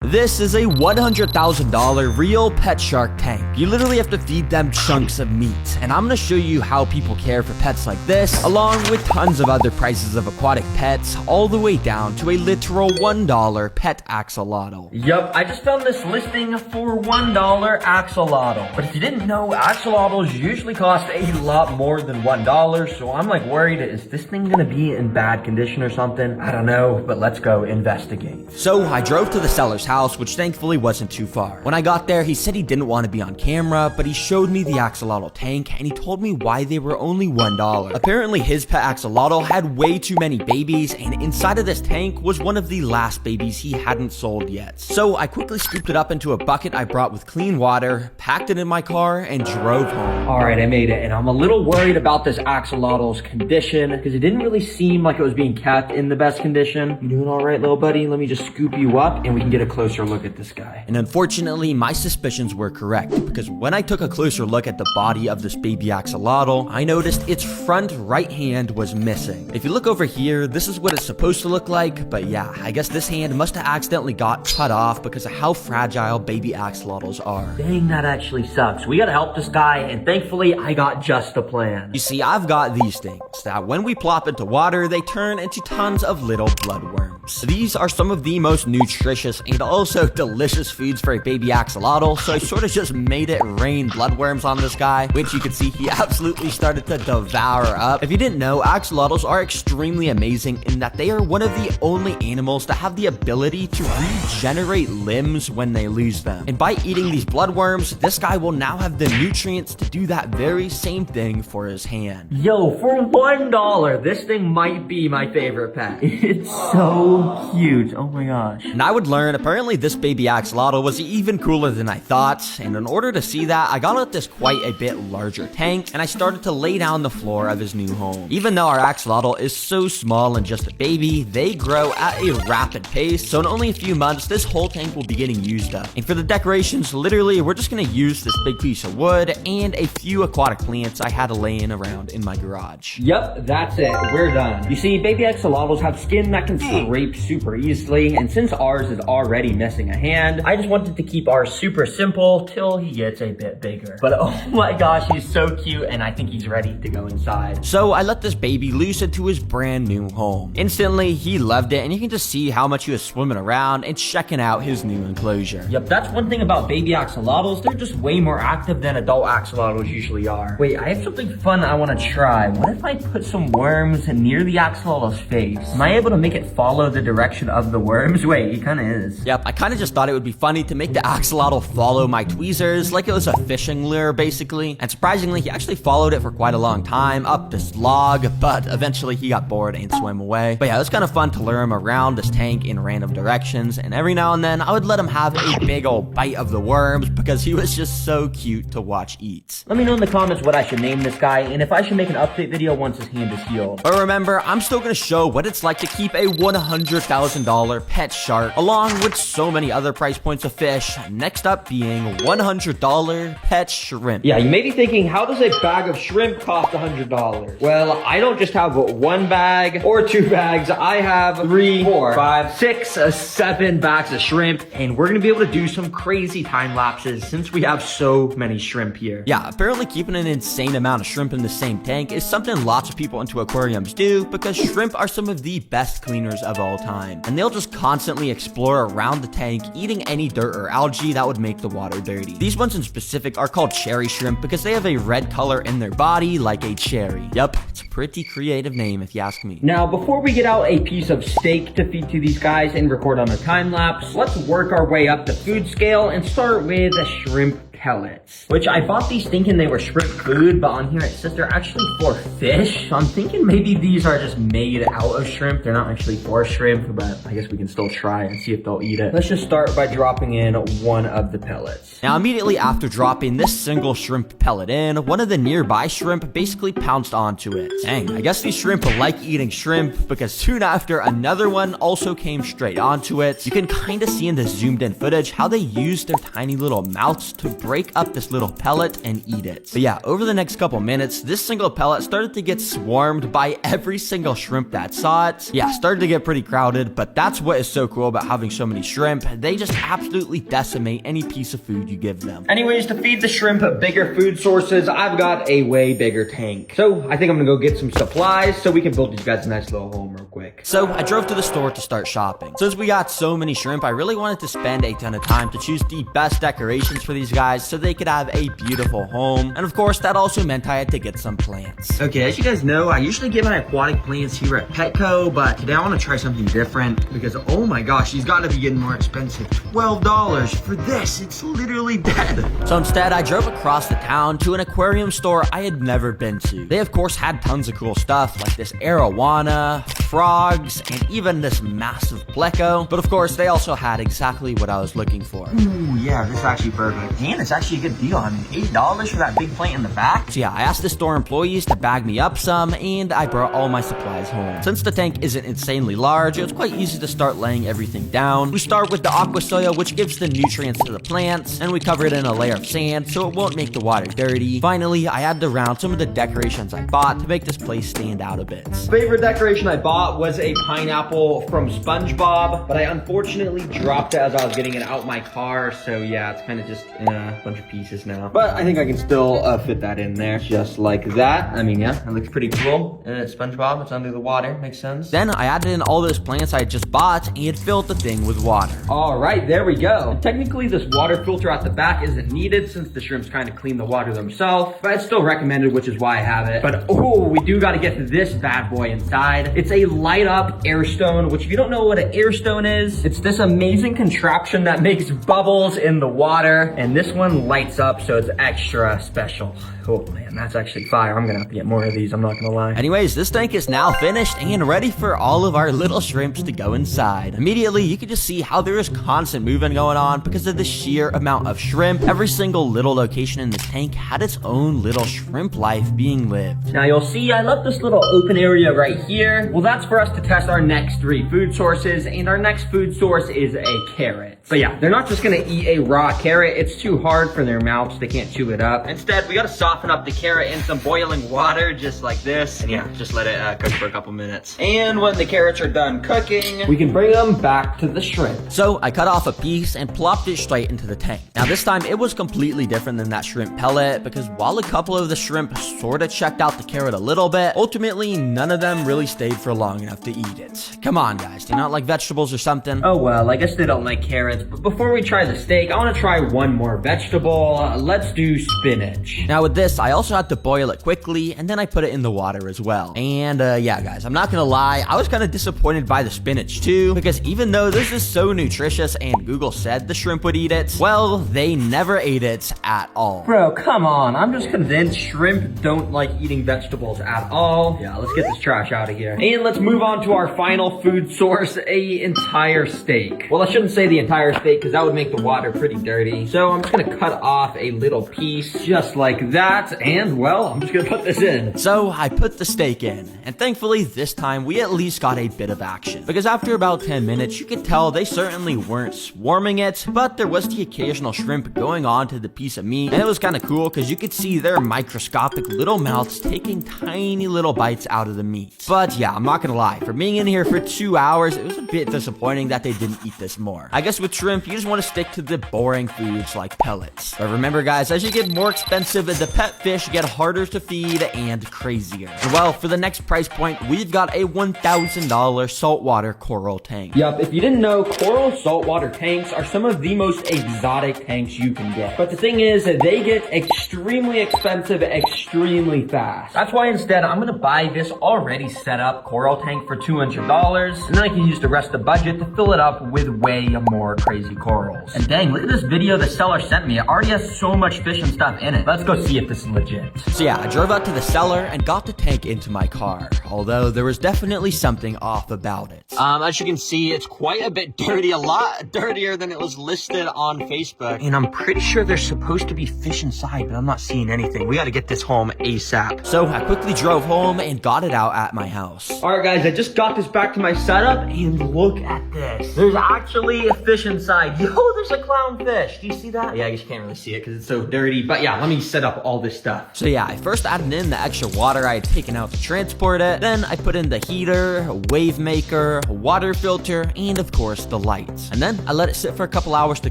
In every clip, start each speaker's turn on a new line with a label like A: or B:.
A: This is a $100,000 real pet shark tank. You literally have to feed them chunks of meat, and I'm gonna show you how people care for pets like this, along with tons of other prices of aquatic pets, all the way down to a literal $1 pet axolotl.
B: Yup, I just found this listing for $1 axolotl. But if you didn't know, axolotls usually cost a lot more than $1, so I'm like worried, is this thing gonna be in bad condition or something? I don't know, but let's go investigate.
A: So I drove to the seller's house, which thankfully wasn't too far. When I got there, he said he didn't want to be on camera, but he showed me the axolotl tank and he told me why they were only $1. Apparently his pet axolotl had way too many babies, and inside of this tank was one of the last babies he hadn't sold yet. So I quickly scooped it up into a bucket I brought with clean water, packed it in my car, and drove home.
B: Alright, I made it, and I'm a little worried about this axolotl's condition, because it didn't really seem like it was being kept in the best condition. You doing alright, little buddy? Let me just scoop you up, and we can get a closer look at this guy.
A: And unfortunately, my suspicions were correct, because when I took a closer look at the body of this baby axolotl, I noticed its front right hand was missing. If you look over here, this is what it's supposed to look like, but yeah, I guess this hand must have accidentally got cut off because of how fragile baby axolotls are.
B: Dang, that actually sucks. We gotta help this guy, and thankfully, I got just a plan.
A: You see, I've got these things that when we plop into water, they turn into tons of little bloodworms. These are some of the most nutritious and also delicious foods for a baby axolotl, so I sort of just made it rain bloodworms on this guy, which you can see he absolutely started to devour up. If you didn't know, axolotls are extremely amazing in that they are one of the only animals that have the ability to regenerate limbs when they lose them. And by eating these bloodworms, this guy will now have the nutrients to do that very same thing for his hand.
B: Yo, for $1, this thing might be my favorite pet. It's so cute. Oh my gosh.
A: And I would learn, apparently this baby axolotl was even cooler than I thought, and in order to see that, I got out this quite a bit larger tank, and I started to lay down the floor of his new home. Even though our axolotl is so small and just a baby, they grow at a rapid pace, so in only a few months, this whole tank will be getting used up. And for the decorations, literally, we're just gonna use this big piece of wood and a few aquatic plants I had laying around in my garage.
B: Yep, that's it. We're done. You see, baby axolotls have skin that can scrape super easily, and since ours is already missing a hand, I just wanted to keep ours super simple till he gets a bit bigger. But oh my gosh, he's so cute, and I think he's ready to go inside.
A: So I let this baby loose into his brand new home. Instantly, he loved it, and you can just see how much he was swimming around and checking out his new enclosure.
B: Yep, that's one thing about baby axolotls. They're just way more active than adult axolotls usually are. Wait, I have something fun I want to try. What if I put some worms near the axolotl's face? Am I able to make it follow the direction of the worms? Wait, it kind of is.
A: Yep, I kind of just thought it would be funny to make the axolotl follow my tweezers like it was a fishing lure, basically. And surprisingly, he actually followed it for quite a long time up this log, but eventually he got bored and swam away. But yeah, it was kind of fun to lure him around this tank in random directions, and every now and then I would let him have a big old bite of the worms because he was just so cute to watch eat.
B: Let me know in the comments what I should name this guy, and if I should make an update video once his hand is healed.
A: But remember, I'm still gonna show what it's like to keep a $100,000 pet shark, along with so many other price points of fish, next up being $100 pet shrimp.
B: Yeah, you may be thinking, how does a bag of shrimp cost $100? Well, I don't just have one bag or two bags. I have 3, 4, 5, 6, 7 bags of shrimp, and we're gonna be able to do some crazy time lapses since we have so many shrimp here.
A: Yeah, apparently keeping an insane amount of shrimp in the same tank is something lots of people into aquariums do because shrimp are some of the best cleaners of all time, and they'll just constantly explore around the tank, eating any dirt or algae that would make the water dirty. These ones in specific are called cherry shrimp because they have a red color in their body like a cherry. Yup, it's a pretty creative name if you ask me.
B: Now, before we get out a piece of steak to feed to these guys and record on a time lapse, let's work our way up the food scale and start with a shrimp pellets, which I bought these thinking they were shrimp food, but on here it says they're actually for fish. So I'm thinking maybe these are just made out of shrimp. They're not actually for shrimp, but I guess we can still try and see if they'll eat it. Let's just start by dropping in one of the pellets.
A: Now, immediately after dropping this single shrimp pellet in, one of the nearby shrimp basically pounced onto it. Dang, I guess these shrimp like eating shrimp because soon after, another one also came straight onto it. You can kind of see in the zoomed in footage how they use their tiny little mouths to break up this little pellet and eat it. But yeah, over the next couple minutes, this single pellet started to get swarmed by every single shrimp that saw it. Yeah, started to get pretty crowded, but that's what is so cool about having so many shrimp. They just absolutely decimate any piece of food you give them.
B: Anyways, to feed the shrimp bigger food sources, I've got a way bigger tank. So I think I'm gonna go get some supplies so we can build these guys a nice little home real quick.
A: So I drove to the store to start shopping. Since we got so many shrimp, I really wanted to spend a ton of time to choose the best decorations for these guys so they could have a beautiful home. And of course, that also meant I had to get some plants.
B: Okay, as you guys know, I usually get my aquatic plants here at Petco, but today I want to try something different because, oh my gosh, these got to be getting more expensive. $12 for this. It's literally dead.
A: So instead, I drove across the town to an aquarium store I had never been to. They, of course, had tons of cool stuff like this arowana, frogs, and even this massive pleco. But of course, they also had exactly what I was looking for.
B: Ooh, yeah, this is actually perfect. And it's actually a good deal. I mean, $8 for that big plant in the back.
A: So yeah, I asked the store employees to bag me up some, and I brought all my supplies home. Since the tank isn't insanely large, it was quite easy to start laying everything down. We start with the aqua soil, which gives the nutrients to the plants, and we cover it in a layer of sand so it won't make the water dirty. Finally, I added around some of the decorations I bought to make this place stand out a bit.
B: Favorite decoration I bought was a pineapple from SpongeBob, but I unfortunately dropped it as I was getting it out my car, so yeah, it's kind of just a bunch of pieces now. But I think I can still fit that in there, just like that. I mean, yeah, it looks pretty cool. And it's SpongeBob, it's under the water, makes sense.
A: Then I added in all those plants I had just bought and filled the thing with water.
B: All right, there we go. Technically, this water filter at the back isn't needed since the shrimps kind of clean the water themselves, but it's still recommended, which is why I have it. But oh, we do got to get to this bad boy inside. It's a light up air stone, which if you don't know what an air stone is, it's this amazing contraption that makes bubbles in the water, and this one lights up, so it's extra special. Oh man, that's actually fire. I'm gonna have to get more of these, I'm not gonna lie.
A: Anyways, this tank is now finished and ready for all of our little shrimps to go inside. Immediately, you can just see how there is constant movement going on because of the sheer amount of shrimp. Every single little location in the tank had its own little shrimp life being lived.
B: Now you'll see I left this little open area right here. Well, that's for us to test our next 3 food sources, and our next food source is a carrot. But yeah, they're not just gonna eat a raw carrot. It's too hard for their mouths. They can't chew it up. Instead, we gotta soften up the carrot in some boiling water, just like this. And yeah, just let it cook for a couple minutes. And when the carrots are done cooking, we can bring them back to the shrimp.
A: So I cut off a piece and plopped it straight into the tank. Now this time it was completely different than that shrimp pellet because while a couple of the shrimp sort of checked out the carrot a little bit, ultimately none of them really stayed for long enough to eat it. Come on guys, do you not like vegetables or something?
B: Oh well, I guess they don't like carrots. But before we try the steak, I want to try one more vegetable. Let's do spinach.
A: Now with this, I also had to boil it quickly, and then I put it in the water as well. And yeah guys, I'm not gonna lie, I was kind of disappointed by the spinach too, because even though this is so nutritious and Google said the shrimp would eat it, well, they never ate it at all.
B: Bro, come on, I'm just convinced shrimp don't like eating vegetables at all. Yeah, let's get this trash out of here. And let's move on to our final food source, a entire steak. Well, I shouldn't say the entire steak because that would make the water pretty dirty. So I'm just gonna cut off a little piece just like that, and well, I'm just gonna put this in.
A: So I put the steak in, and thankfully this time we at least got a bit of action, because after about 10 minutes you could tell they certainly weren't swarming it, but there was the occasional shrimp going on to the piece of meat, and it was kind of cool because you could see their microscopic little mouths taking tiny little bites out of the meat. But yeah, I'm not gonna lie, for being in here for 2 hours, it was a bit disappointing that they didn't eat this more. I guess with shrimp, you just want to stick to the boring foods like pellets. But remember guys, as you get more expensive, the pet fish get harder to feed and crazier. And well, for the next price point, we've got a $1,000 saltwater coral tank.
B: Yup, if you didn't know, coral saltwater tanks are some of the most exotic tanks you can get. But the thing is, they get extremely expensive extremely fast. That's why instead, I'm gonna buy this already set up coral tank for $200, and then I can use the rest of the budget to fill it up with way more crazy corals. And dang, look at this video the seller sent me. It already has so much fish and stuff in it. Let's go see if this is legit.
A: So yeah, I drove out to the cellar and got the tank into my car, although there was definitely something off about it.
B: As you can see, it's quite a bit dirty, a lot dirtier than it was listed on Facebook. And I'm pretty sure there's supposed to be fish inside, but I'm not seeing anything. We gotta get this home ASAP.
A: So I quickly drove home and got it out at my house.
B: Alright guys, I just got this back to my setup, and look at this. There's actually a fish inside. Yo, there's a clownfish. Do you see that? Yeah, I guess guess you can't really see it because it's so dirty. But yeah, let me set up all this stuff.
A: So yeah, I first added in the extra water I had taken out to transport it. Then I put in the heater, a wave maker, a water filter, and of course the lights. And then I let it sit for a couple hours to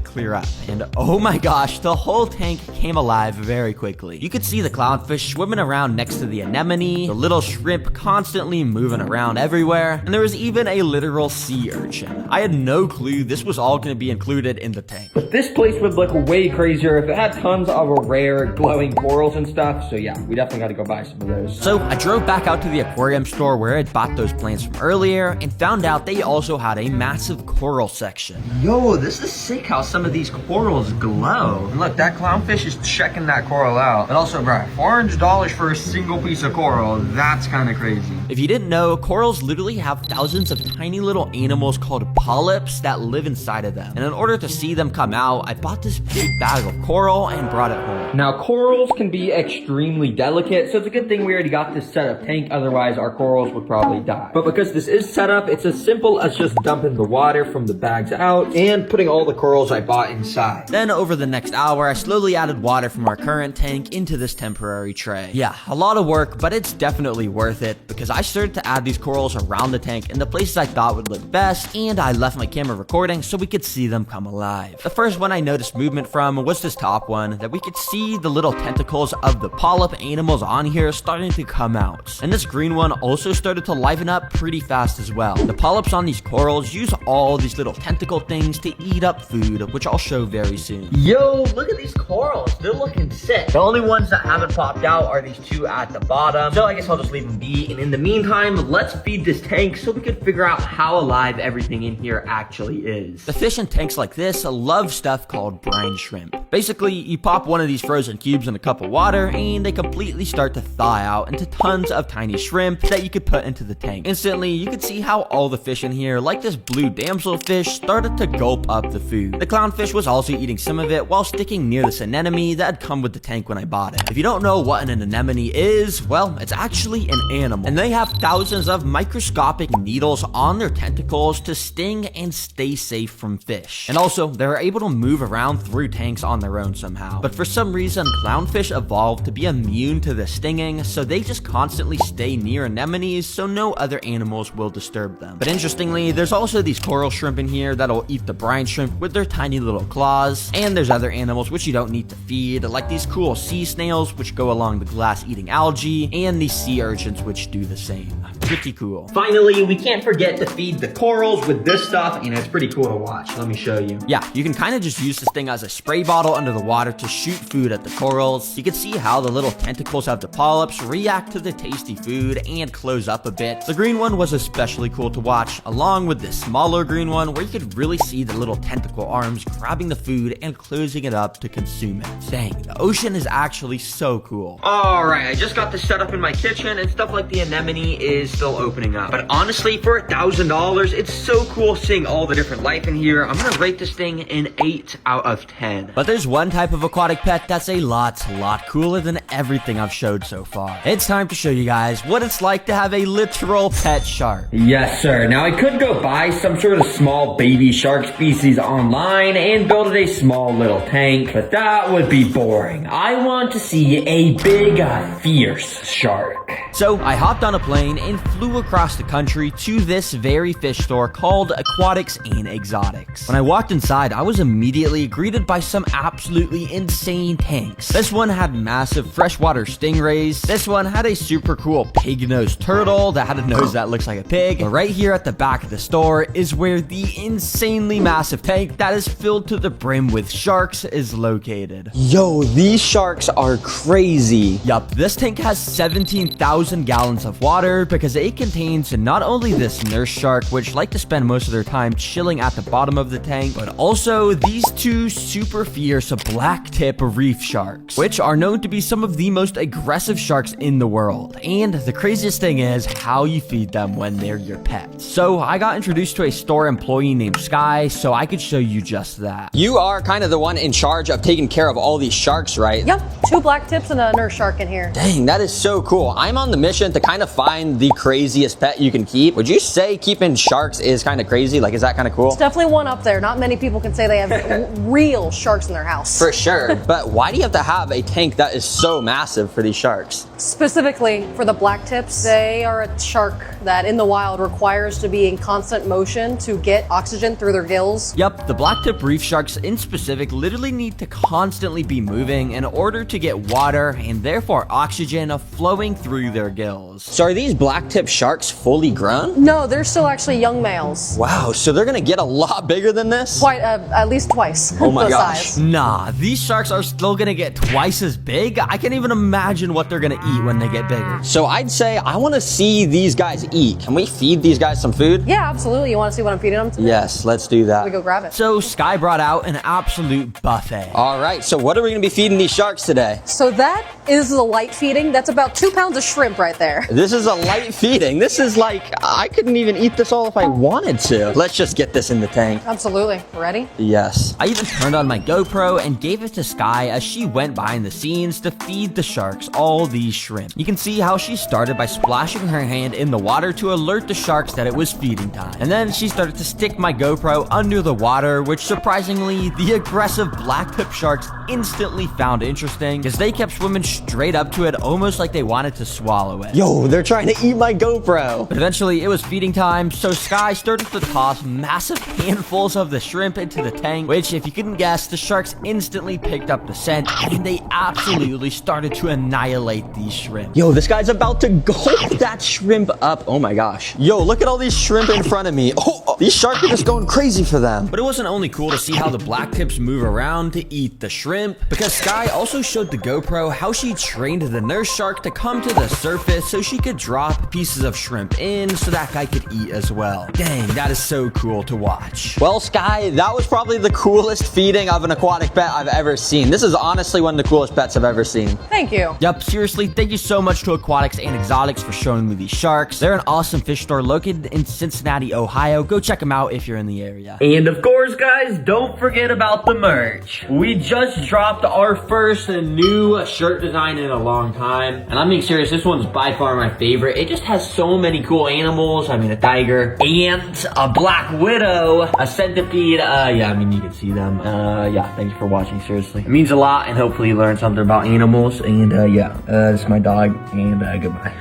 A: clear up. And oh my gosh, the whole tank came alive very quickly. You could see the clownfish swimming around next to the anemone, the little shrimp constantly moving around everywhere, and there was even a literal sea urchin. I had no clue this was all going to be included in the tank.
B: But this place would look way crazier if it had tons of rare glowing corals and stuff. So yeah, we definitely got to go buy some of those.
A: So I drove back out to the aquarium store where I'd bought those plants from earlier and found out they also had a massive coral section.
B: Yo, this is sick how some of these corals glow. And look, that clownfish is checking that coral out. But also, bro, $400 for a single piece of coral, that's kind of crazy.
A: If you didn't know, corals literally have thousands of tiny little animals called polyps that live inside of them. And in order to see them come out, I bought this big bag of coral and brought it home.
B: Now, corals can be extremely delicate, so it's a good thing we already got this set up tank, otherwise our corals would probably die. But because this is set up, it's as simple as just dumping the water from the bags out and putting all the corals I bought inside.
A: Then over the next hour, I slowly added water from our current tank into this temporary tray. Yeah, a lot of work, but it's definitely worth it because I started to add these corals around the tank in the places I thought would look best, and I left my camera recording so we could see them come alive. The first one I noticed movement from was this top one that we could see the little tentacles of the polyp animals on here starting to come out. And this green one also started to liven up pretty fast as well. The polyps on these corals use all these little tentacle things to eat up food, which I'll show very soon.
B: Yo, look at these corals. They're looking sick. The only ones that haven't popped out are these two at the bottom. So I guess I'll just leave them be. And in the meantime, let's feed this tank so we can figure out how alive everything in here actually is.
A: The fish in tanks like this love stuff called brine shrimp. Basically, you pop one of these frozen cubes in a cup of water and they completely start to thaw out into tons of tiny shrimp that you could put into the tank. Instantly, you could see how all the fish in here, like this blue damselfish, started to gulp up the food. The clownfish was also eating some of it while sticking near this anemone that had come with the tank when I bought it. If you don't know what an anemone is, well, it's actually an animal. And they have thousands of microscopic needles on their tentacles to sting and stay safe from fish. And also, they're able to move around through tanks on their own somehow. But for some reason, clownfish evolved to be immune to the stinging, so they just constantly stay near anemones so no other animals will disturb them. But interestingly, there's also these coral shrimp in here that'll eat the brine shrimp with their tiny little claws, and there's other animals which you don't need to feed, like these cool sea snails which go along the glass eating algae, and these sea urchins which do the same. Pretty cool.
B: Finally, we can't forget to feed the corals with this stuff, and it's pretty cool to watch. Let me show you.
A: Yeah, you can kind of just use this thing as a spray bottle under the water to shoot food at the corals. You can see how the little tentacles of the polyps react to the tasty food and close up a bit. The green one was especially cool to watch, along with this smaller green one where you could really see the little tentacle arms grabbing the food and closing it up to consume it. Dang, the ocean is actually so cool.
B: Alright, I just got this set up in my kitchen, and stuff like the anemone is still opening up. But honestly, for $1,000, it's so cool seeing all the different life in here. I'm gonna rate this thing an 8 out of 10.
A: But there's one type of aquatic pet that's a lot cooler than everything I've showed so far. It's time to show you guys what it's like to have a literal pet shark.
B: Yes, sir. Now, I could go buy some sort of small baby shark species online and build a small little tank, but that would be boring. I want to see a big, fierce shark.
A: So I hopped on a plane and flew across the country to this very fish store called Aquatics and Exotics. When I walked inside, I was immediately greeted by some absolutely insane tanks. This one had massive freshwater stingrays. This one had a super cool pig-nosed turtle that had a nose that looks like a pig. But right here at the back of the store is where the insanely massive tank that is filled to the brim with sharks is located.
B: Yo, these sharks are crazy.
A: Yup, this tank has 17,000 gallons of water because it contains not only this nurse shark, which like to spend most of their time chilling at the bottom of the tank, but also these two super fierce black tip reef sharks, which are known to be some of the most aggressive sharks in the world. And the craziest thing is how you feed them when they're your pets. So I got introduced to a store employee named Sky so I could show you just that.
C: You are kind of the one in charge of taking care of all these sharks, right?
D: Yep, 2 black tips and a nurse shark in here.
C: Dang, that is so cool. I'm on the mission to kind of find the craziest pet you can keep. Would you say keeping sharks is kind of crazy? Like, is that kind of cool?
D: It's definitely one up there. Not many people can say they have real sharks in their house.
C: For sure. But why do you have to have a tank that is so massive for these sharks?
D: Specifically for the black tips, they are a shark that in the wild requires to be in constant motion to get oxygen through their gills.
A: Yup, the blacktip reef sharks in specific literally need to constantly be moving in order to get water and therefore oxygen flowing through their gills.
C: So are these blacktip sharks fully grown?
D: No, they're still actually young males.
C: Wow, so they're gonna get a lot bigger than this?
D: Quite, at least twice
C: Oh my
D: the
C: gosh.
D: size.
A: Nah, these sharks are still gonna get twice as big. I can't even imagine what they're gonna eat when they get bigger.
C: So I'd say I wanna see these guys eat. Can we feed these guys some food?
D: Yeah, absolutely. You want to see what I'm feeding them today?
C: Yes, let's do that.
D: We go grab it.
A: So Sky brought out an absolute buffet.
C: All right, so what are we gonna be feeding these sharks today?
D: So that is a light feeding. That's about 2 pounds of shrimp right there.
C: This is a light feeding. This is like, I couldn't even eat this all if I wanted to. Let's just get this in the tank.
D: Absolutely. Ready?
C: Yes.
A: I even turned on my GoPro and gave it to Sky as she went behind the scenes to feed the sharks all these shrimp. You can see how she started by splashing her hand in the water to alert the sharks that it was feeding time. And then she started to stick my GoPro under the water, which surprisingly, the aggressive blacktip sharks instantly found interesting because they kept swimming straight up to it almost like they wanted to swallow it.
C: Yo, they're trying to eat my GoPro.
A: But eventually, it was feeding time, so Sky started to toss massive handfuls of the shrimp into the tank, which, if you couldn't guess, the sharks instantly picked up the scent, and they absolutely started to annihilate these shrimp.
C: Yo, this guy's about to gulp that shrimp up. Oh my gosh. Yo, look at all these shrimp in front of me. Oh, these sharks are just going crazy for them.
A: But it wasn't only cool to see how the blacktips move around to eat the shrimp, because Sky also showed the GoPro how she trained the nurse shark to come to the surface so she could drop pieces of shrimp in so that guy could eat as well. Dang, that is so cool to watch.
C: Well, Sky, that was probably the coolest feeding of an aquatic pet I've ever seen. This is honestly one of the coolest pets I've ever seen.
D: Thank you.
A: Yup, seriously, thank you so much to Aquatics and Exotics for showing me these sharks. They're an awesome fish store located in Cincinnati, Ohio. Go check them out if you're in the area.
B: And of course, guys, don't forget about the merch. We just dropped our first new shirt design in a long time. And I'm being serious, this one's by far my favorite. It just has so many cool animals. I mean, a tiger, ant, a black widow, a centipede. Yeah, I mean, you can see them. Yeah, thank you for watching, seriously. It means a lot, and hopefully you learned something about animals. And yeah, this is my dog, and goodbye.